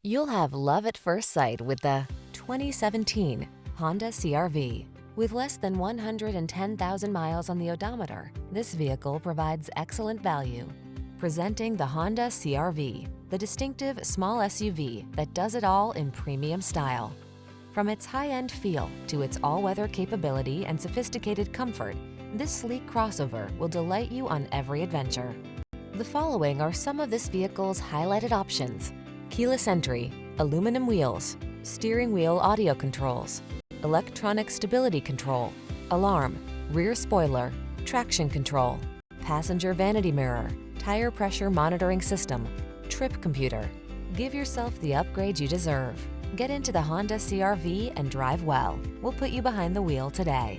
You'll have love at first sight with the 2017 Honda CR-V. With less than 110,000 miles on the odometer, this vehicle provides excellent value. Presenting the Honda CR-V, the distinctive small SUV that does it all in premium style. From its high-end feel to its all-weather capability and sophisticated comfort, this sleek crossover will delight you on every adventure. The following are some of this vehicle's highlighted options: keyless entry, aluminum wheels, steering wheel audio controls, electronic stability control, alarm, rear spoiler, traction control, passenger vanity mirror, tire pressure monitoring system, trip computer. Give yourself the upgrade you deserve. Get into the Honda CR-V and drive well. We'll put you behind the wheel today.